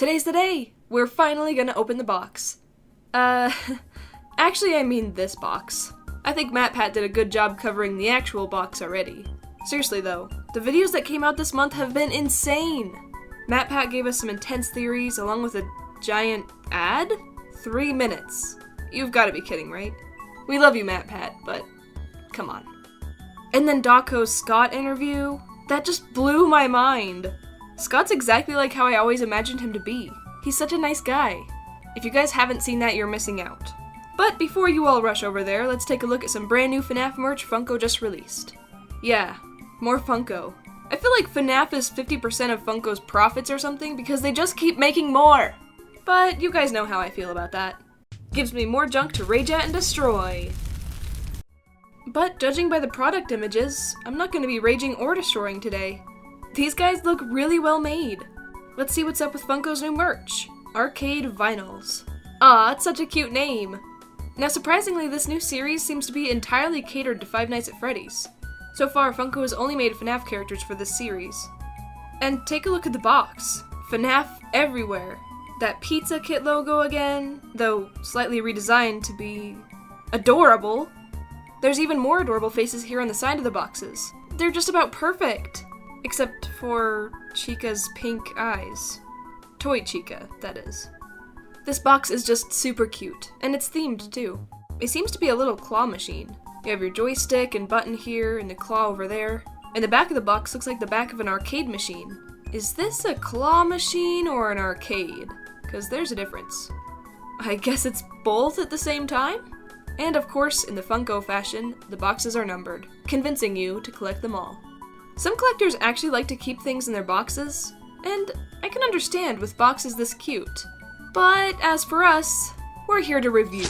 Today's the day! We're finally gonna open the box. Actually I mean this box. I think MatPat did a good job covering the actual box already. Seriously though, the videos that came out this month have been insane! MatPat gave us some intense theories along with a giant ad? 3 minutes. You've gotta be kidding, right? We love you, MatPat, but come on. And then Dawko's Scott interview? That just blew my mind! Scott's exactly like how I always imagined him to be. He's such a nice guy. If you guys haven't seen that, you're missing out. But before you all rush over there, let's take a look at some brand new FNAF merch Funko just released. Yeah, more Funko. I feel like FNAF is 50% of Funko's profits or something because they just keep making more! But you guys know how I feel about that. Gives me more junk to rage at and destroy. But judging by the product images, I'm not going to be raging or destroying today. These guys look really well made. Let's see what's up with Funko's new merch. Arcade Vinyls. Aw, it's such a cute name. Now surprisingly, this new series seems to be entirely catered to Five Nights at Freddy's. So far, Funko has only made FNAF characters for this series. And take a look at the box. FNAF everywhere. That Pizza Kit logo again, though slightly redesigned to be adorable. There's even more adorable faces here on the side of the boxes. They're just about perfect. Except for Chica's pink eyes. Toy Chica, that is. This box is just super cute, and it's themed too. It seems to be a little claw machine. You have your joystick and button here, and the claw over there. And the back of the box looks like the back of an arcade machine. Is this a claw machine or an arcade? Because there's a difference. I guess it's both at the same time? And of course, in the Funko fashion, the boxes are numbered, convincing you to collect them all. Some collectors actually like to keep things in their boxes, and I can understand with boxes this cute. But as for us, we're here to review.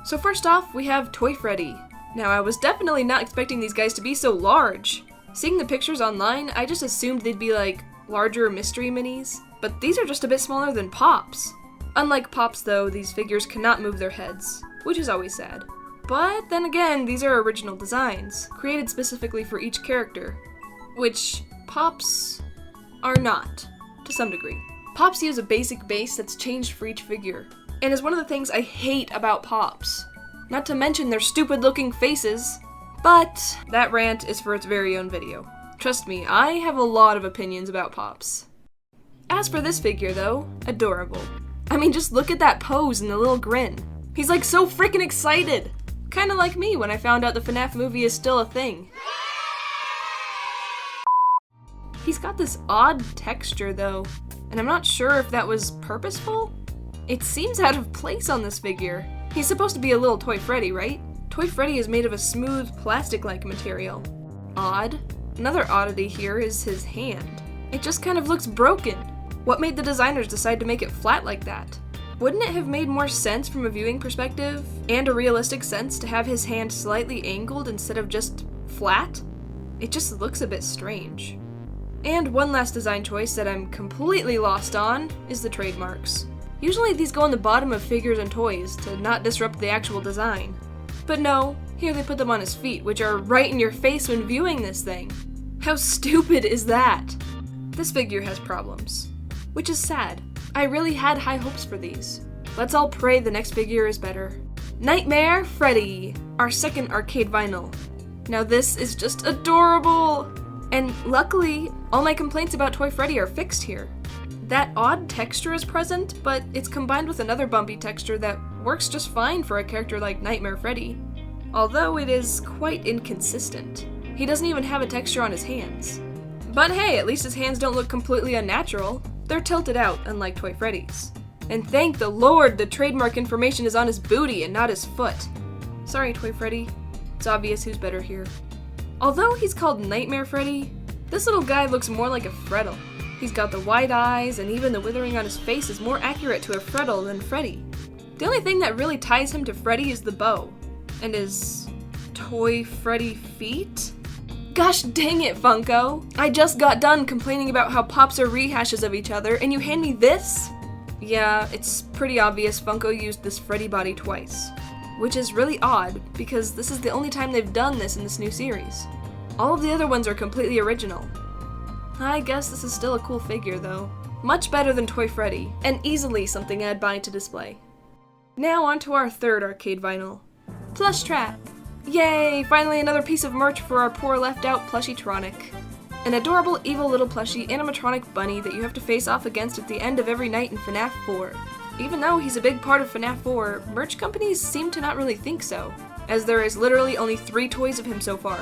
So first off, we have Toy Freddy. Now I was definitely not expecting these guys to be so large. Seeing the pictures online, I just assumed they'd be like larger mystery minis, but these are just a bit smaller than Pops. Unlike Pops though, these figures cannot move their heads, which is always sad. But then again, these are original designs, created specifically for each character. Which Pops are not, to some degree. Pops use a basic base that's changed for each figure, and is one of the things I hate about Pops. Not to mention their stupid looking faces, but that rant is for its very own video. Trust me, I have a lot of opinions about Pops. As for this figure though, adorable. I mean, just look at that pose and the little grin. He's like so freaking excited! Kinda like me when I found out the FNAF movie is still a thing. He's got this odd texture though, and I'm not sure if that was purposeful? It seems out of place on this figure. He's supposed to be a little Toy Freddy, right? Toy Freddy is made of a smooth, plastic-like material. Odd. Another oddity here is his hand. It just kind of looks broken. What made the designers decide to make it flat like that? Wouldn't it have made more sense from a viewing perspective, and a realistic sense to have his hand slightly angled instead of just flat? It just looks a bit strange. And one last design choice that I'm completely lost on is the trademarks. Usually these go on the bottom of figures and toys to not disrupt the actual design. But no, here they put them on his feet, which are right in your face when viewing this thing. How stupid is that? This figure has problems, which is sad. I really had high hopes for these. Let's all pray the next figure is better. Nightmare Freddy, our second arcade vinyl. Now this is just adorable! And luckily, all my complaints about Toy Freddy are fixed here. That odd texture is present, but it's combined with another bumpy texture that works just fine for a character like Nightmare Freddy. Although it is quite inconsistent. He doesn't even have a texture on his hands. But hey, at least his hands don't look completely unnatural. They're tilted out, unlike Toy Freddy's. And thank the Lord the trademark information is on his booty and not his foot. Sorry, Toy Freddy. It's obvious who's better here. Although he's called Nightmare Freddy, this little guy looks more like a Freddle. He's got the wide eyes, and even the withering on his face is more accurate to a Freddle than Freddy. The only thing that really ties him to Freddy is the bow, and his Toy Freddy feet? Gosh dang it, Funko! I just got done complaining about how Pops are rehashes of each other, and you hand me this? Yeah, it's pretty obvious Funko used this Freddy body twice. Which is really odd, because this is the only time they've done this in this new series. All of the other ones are completely original. I guess this is still a cool figure, though. Much better than Toy Freddy, and easily something I'd buy to display. Now on to our third arcade vinyl. Plush Trap! Yay! Finally another piece of merch for our poor left-out Plushytronic. An adorable evil little plushie animatronic bunny that you have to face off against at the end of every night in FNAF 4. Even though he's a big part of FNAF 4, merch companies seem to not really think so, as there is literally only 3 toys of him so far.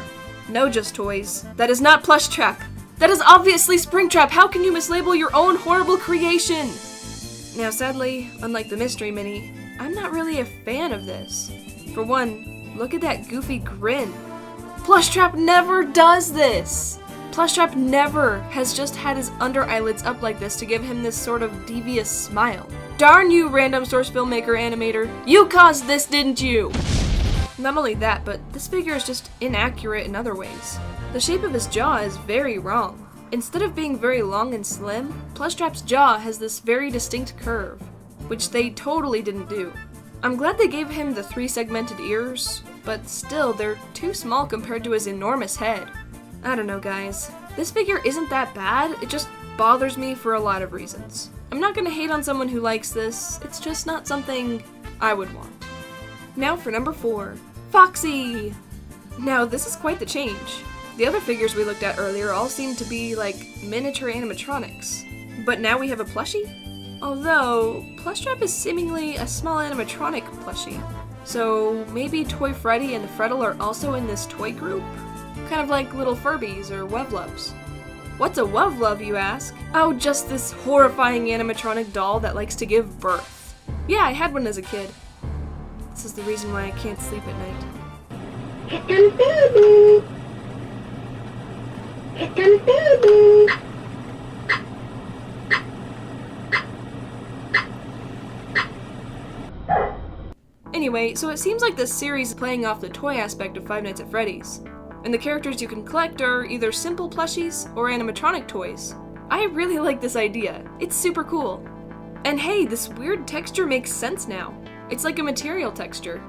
No just toys. That is not Plush Trap! That is obviously Springtrap! How can you mislabel your own horrible creation? Now sadly, unlike the Mystery Mini, I'm not really a fan of this. For one, look at that goofy grin. Plushtrap never does this! Plushtrap never has just had his under eyelids up like this to give him this sort of devious smile. Darn you, random source filmmaker animator! You caused this, didn't you? Not only that, but this figure is just inaccurate in other ways. The shape of his jaw is very wrong. Instead of being very long and slim, Plushtrap's jaw has this very distinct curve, which they totally didn't do. I'm glad they gave him the 3 segmented ears, but still, they're too small compared to his enormous head. I don't know, guys. This figure isn't that bad, it just bothers me for a lot of reasons. I'm not gonna hate on someone who likes this, it's just not something I would want. Now for number 4, Foxy! Now this is quite the change. The other figures we looked at earlier all seemed to be like miniature animatronics. But now we have a plushie? Although, Plushtrap is seemingly a small animatronic plushie. So maybe Toy Freddy and the Freddle are also in this toy group? Kind of like little Furbies or Wevlubs. What's a Wevlub, you ask? Oh, just this horrifying animatronic doll that likes to give birth. Yeah, I had one as a kid. This is the reason why I can't sleep at night. Here comes baby! Here comes baby! Anyway, so it seems like this series is playing off the toy aspect of Five Nights at Freddy's, and the characters you can collect are either simple plushies or animatronic toys. I really like this idea. It's super cool. And hey, this weird texture makes sense now. It's like a material texture.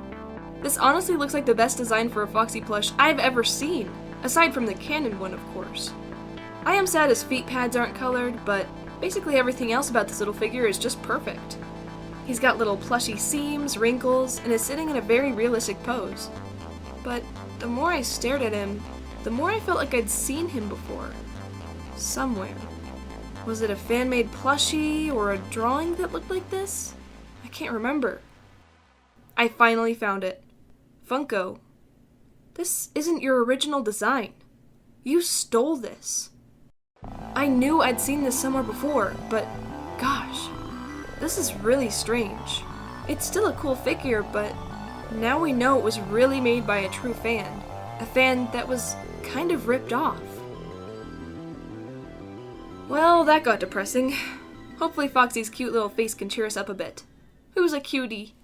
This honestly looks like the best design for a Foxy plush I've ever seen, aside from the canon one, of course. I am sad his feet pads aren't colored, but basically everything else about this little figure is just perfect. He's got little plushy seams, wrinkles, and is sitting in a very realistic pose. But the more I stared at him, the more I felt like I'd seen him before. Somewhere. Was it a fan-made plushie or a drawing that looked like this? I can't remember. I finally found it. Funko. This isn't your original design. You stole this. I knew I'd seen this somewhere before, but gosh, this is really strange. It's still a cool figure, but now we know it was really made by a true fan. A fan that was kind of ripped off. Well, that got depressing. Hopefully Foxy's cute little face can cheer us up a bit. Who's a cutie?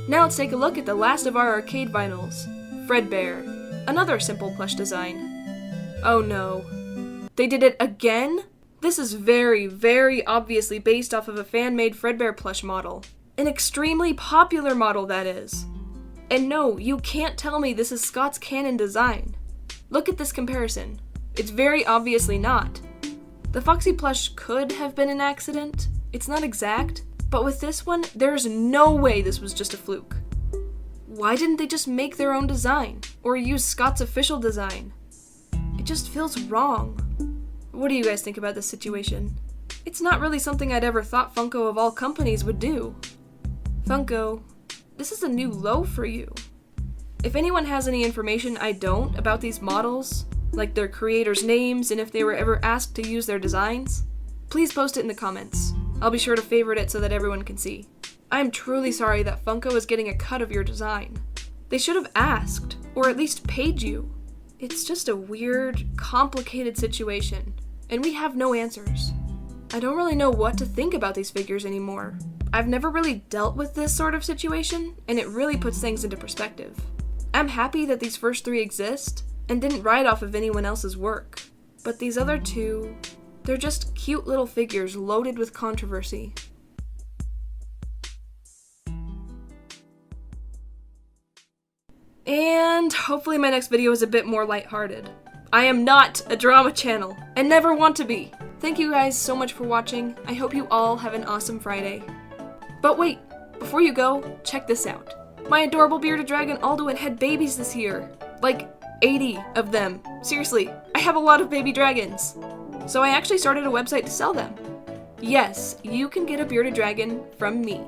Now let's take a look at the last of our arcade vinyls. Fredbear. Another simple plush design. Oh no. They did it again? This is very, very obviously based off of a fan-made Fredbear plush model. An extremely popular model, that is. And no, you can't tell me this is Scott's canon design. Look at this comparison. It's very obviously not. The Foxy plush could have been an accident. It's not exact, but with this one, there's no way this was just a fluke. Why didn't they just make their own design? Or use Scott's official design? It just feels wrong. What do you guys think about this situation? It's not really something I'd ever thought Funko of all companies would do. Funko, this is a new low for you. If anyone has any information I don't about these models, like their creators' names and if they were ever asked to use their designs, please post it in the comments. I'll be sure to favorite it so that everyone can see. I am truly sorry that Funko is getting a cut of your design. They should have asked, or at least paid you. It's just a weird, complicated situation, and we have no answers. I don't really know what to think about these figures anymore. I've never really dealt with this sort of situation, and it really puts things into perspective. I'm happy that these first 3 exist, and didn't ride off of anyone else's work. But these other 2, they're just cute little figures loaded with controversy. And hopefully my next video is a bit more lighthearted. I am not a drama channel, and never want to be. Thank you guys so much for watching. I hope you all have an awesome Friday. But wait, before you go, check this out. My adorable bearded dragon Alduin had babies this year. Like 80 of them. Seriously, I have a lot of baby dragons. So I actually started a website to sell them. Yes, you can get a bearded dragon from me.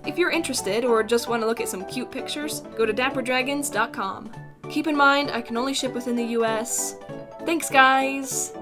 If you're interested or just want to look at some cute pictures, go to dapperdragons.com. Keep in mind, I can only ship within the US. Thanks, guys!